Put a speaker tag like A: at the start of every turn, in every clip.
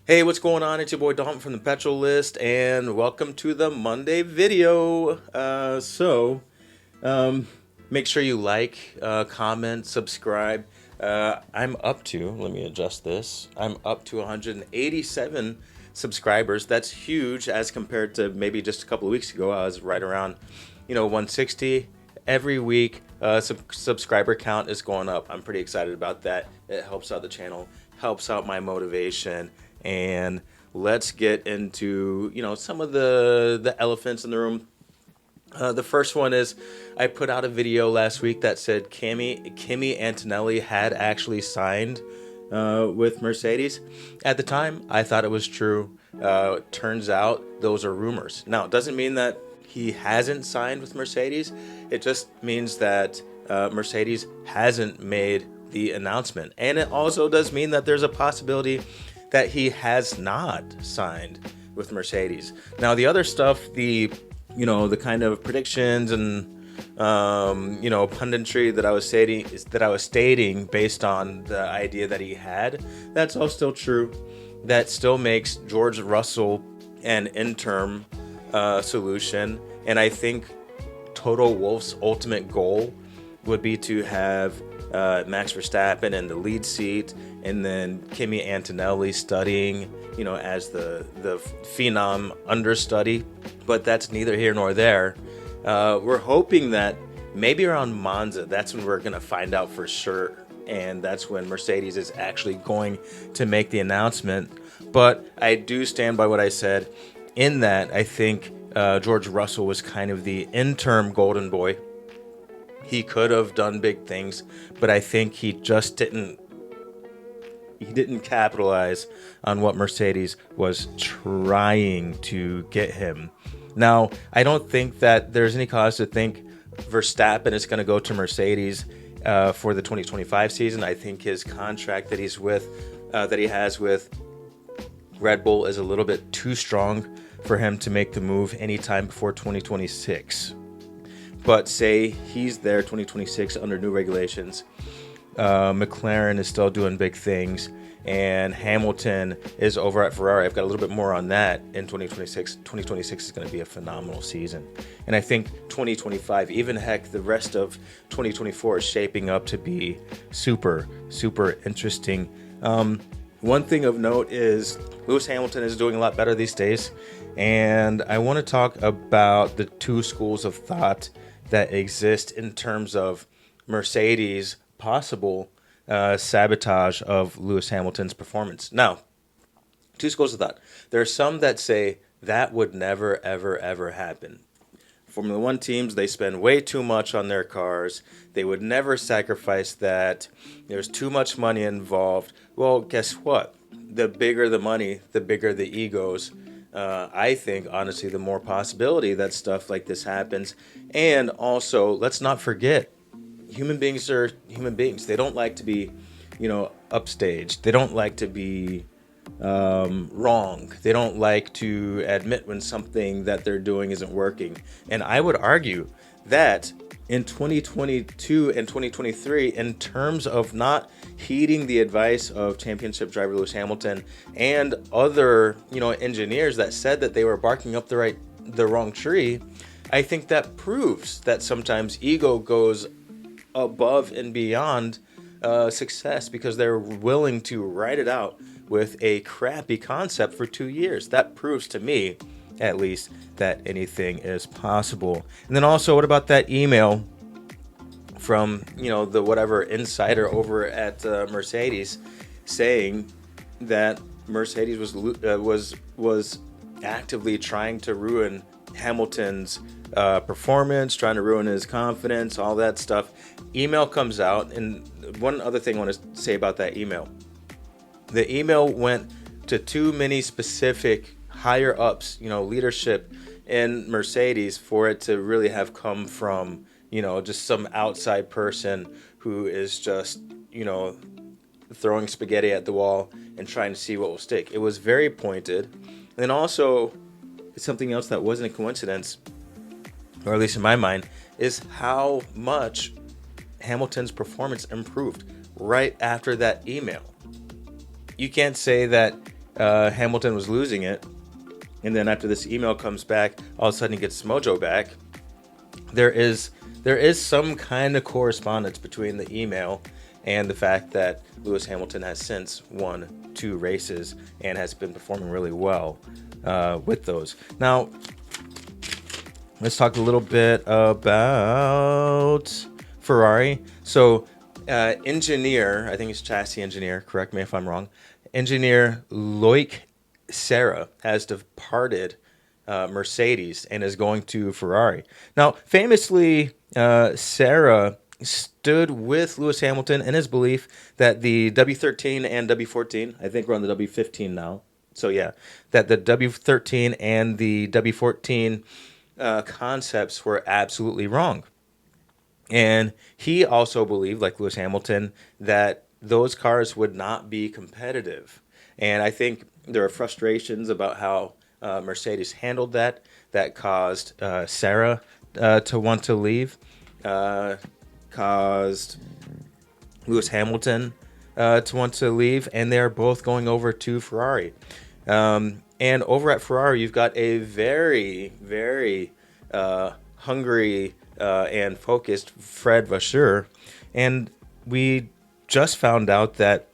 A: Hey, what's going on? It's your boy Dom from the Petrol List, and welcome to the Monday video. Um, Make sure you like, comment, subscribe. I'm up to, let me adjust this. I'm up to 187 subscribers. That's huge as compared to maybe just a couple of weeks ago. I was right around, 160 every week. Subscriber count is going up. I'm pretty excited about that. It helps out the channel, helps out my motivation, and let's get into some of the elephants in the room. The first one is I put out a video last week that said Kimi Antonelli had actually signed with Mercedes. At the time, I thought it was true. Turns out those are rumors. Now, it doesn't mean that he hasn't signed with Mercedes. It just means that Mercedes hasn't made the announcement. And it also does mean that there's a possibility that he has not signed with Mercedes. Now, the other stuff, the kind of predictions and punditry that I was stating based on the idea that he had, that's all still true. That still makes George Russell an interim solution, and I think Toto Wolff's ultimate goal would be to have Max Verstappen in the lead seat, and then Kimi Antonelli studying, as the phenom understudy. But that's neither here nor there. We're hoping that maybe around Monza, that's when we're going to find out for sure. And that's when Mercedes is actually going to make the announcement. But I do stand by what I said in that I think George Russell was kind of the interim golden boy. He could have done big things, but I think he just didn't capitalize on what Mercedes was trying to get him. Now, I don't think that there's any cause to think Verstappen is going to go to Mercedes for the 2025 season. I think his contract that he has with Red Bull is a little bit too strong for him to make the move anytime before 2026. But say he's there 2026 under new regulations. McLaren is still doing big things, and Hamilton is over at Ferrari. I've got a little bit more on that in 2026. 2026 is going to be a phenomenal season. And I think 2025, even heck, the rest of 2024 is shaping up to be super, super interesting. One thing of note is Lewis Hamilton is doing a lot better these days. And I want to talk about the two schools of thought that exist in terms of Mercedes' possible sabotage of Lewis Hamilton's performance. Now, two schools of thought. There are some that say that would never, ever, ever happen. Formula One teams, they spend way too much on their cars. They would never sacrifice that. There's too much money involved. Well, guess what? The bigger the money, the bigger the egos. I think, honestly, the more possibility that stuff like this happens. And also, let's not forget, human beings are human beings. They don't like to be, upstaged. They don't like to be wrong. They don't like to admit when something that they're doing isn't working. And I would argue that in 2022 and 2023, in terms of not heeding the advice of championship driver Lewis Hamilton and other, engineers that said that they were barking up the wrong tree, I think that proves that sometimes ego goes above and beyond success because they're willing to ride it out with a crappy concept for 2 years. That proves to me, at least, that anything is possible. And then also, what about that email from the whatever insider over at Mercedes saying that Mercedes was actively trying to ruin Hamilton's performance, trying to ruin his confidence, all that stuff. Email comes out, and one other thing I want to say about that email. The email went to too many specific higher ups, leadership in Mercedes for it to really have come from, just some outside person who is just, throwing spaghetti at the wall and trying to see what will stick. It was very pointed. And then also, something else that wasn't a coincidence, or at least in my mind, is how much Hamilton's performance improved right after that email. You can't say that Hamilton was losing it, and then after this email comes back, all of a sudden he gets his mojo back. There is some kind of correspondence between the email and the fact that Lewis Hamilton has since won 2 races and has been performing really well with those. Now, let's talk a little bit about Ferrari. So, engineer, I think it's chassis engineer, correct me if I'm wrong, engineer Loic Serra has departed Mercedes and is going to Ferrari. Now, famously, Serra stood with Lewis Hamilton in his belief that the W13 and W14, I think we're on the W15 now, so yeah, that the W13 and the W14 concepts were absolutely wrong. And he also believed, like Lewis Hamilton, that those cars would not be competitive. And I think there are frustrations about how Mercedes handled that caused Serra to want to leave, caused Lewis Hamilton to want to leave, and they're both going over to Ferrari. And over at Ferrari, you've got a very, very hungry and focused Fred Vasseur. And we just found out that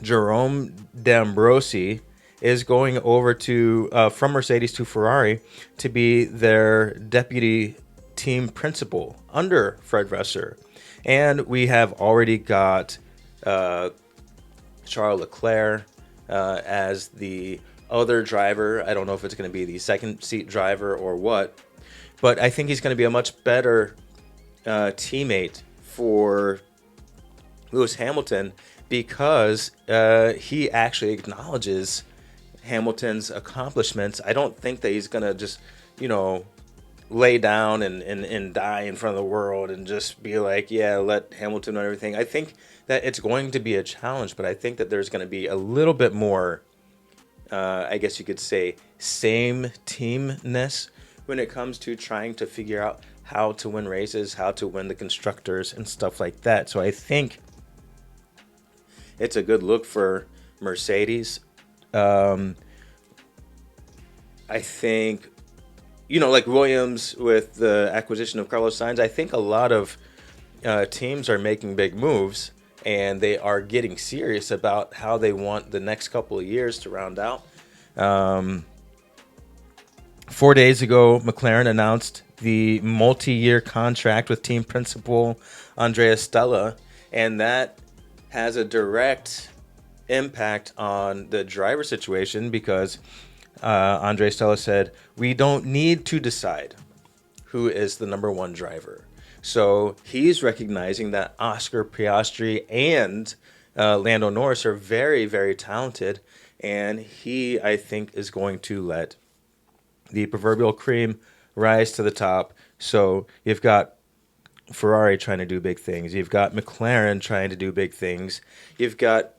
A: Jerome D'Ambrosi is going over to from Mercedes to Ferrari to be their deputy team principal under Fred Vasseur. And we have already got Charles Leclerc as the other driver. I don't know if it's going to be the second seat driver or what, but I think he's going to be a much better teammate for Lewis Hamilton because he actually acknowledges Hamilton's accomplishments. I don't think that he's going to just, lay down and die in front of the world and just be like, yeah, let Hamilton know everything. I think that it's going to be a challenge, but I think that there's going to be a little bit more, I guess you could say, same teamness when it comes to trying to figure out how to win races, how to win the constructors and stuff like that. So I think it's a good look for Mercedes. I think, like Williams with the acquisition of Carlos Sainz, I think a lot of teams are making big moves and they are getting serious about how they want the next couple of years to round out. 4 days ago, McLaren announced the multi-year contract with team principal Andrea Stella, and that has a direct impact on the driver situation because Andrea Stella said, we don't need to decide who is the number one driver. So he's recognizing that Oscar Piastri and Lando Norris are very, very talented, and he, I think, is going to let the proverbial cream rise to the top. So you've got Ferrari trying to do big things. You've got McLaren trying to do big things. You've got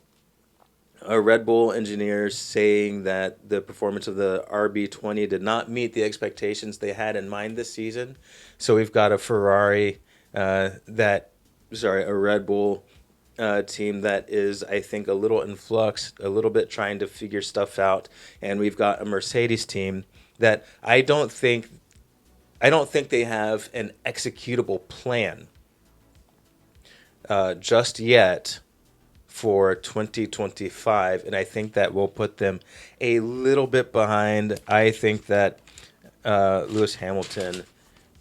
A: a Red Bull engineers saying that the performance of the RB20 did not meet the expectations they had in mind this season. So we've got a a Red Bull team that is, I think, a little in flux, a little bit trying to figure stuff out. And we've got a Mercedes team that I don't think they have an executable plan just yet for 2025, and I think that will put them a little bit behind. I think that Lewis Hamilton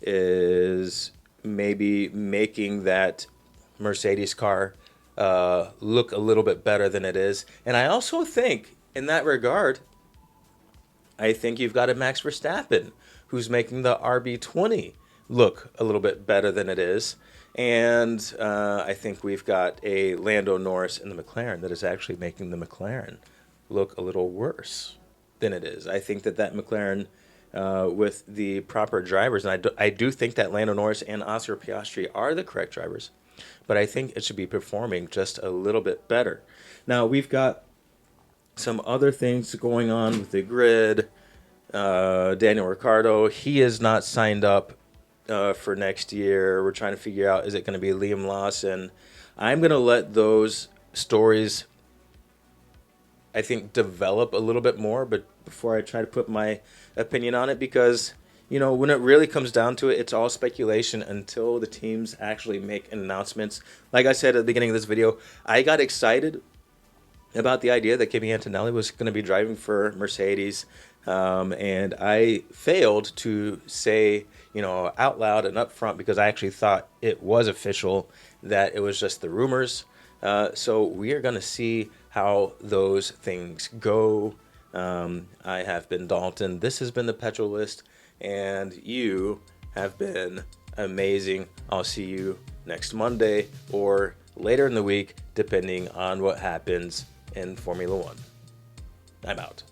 A: is maybe making that Mercedes car look a little bit better than it is. And I also think, in that regard, I think you've got a Max Verstappen who's making the RB20 look a little bit better than it is. And I think we've got a Lando Norris in the McLaren that is actually making the McLaren look a little worse than it is. I think that McLaren, with the proper drivers, and I do think that Lando Norris and Oscar Piastri are the correct drivers, but I think it should be performing just a little bit better. Now, we've got some other things going on with the grid. Daniel Ricciardo, he is not signed up for next year. We're trying to figure out, is it going to be Liam Lawson? I'm going to let those stories I think, develop a little bit more, but before I try to put my opinion on it, because when it really comes down to it, it's all speculation until the teams actually make announcements. Like I said at the beginning of this video, I got excited about the idea that Kimi Antonelli was going to be driving for Mercedes, and I failed to say, out loud and up front, because I actually thought it was official, that it was just the rumors. So we are going to see how those things go. I have been Dalton. This has been the Petrol List, and you have been amazing. I'll see you next Monday or later in the week, depending on what happens in Formula One. I'm out.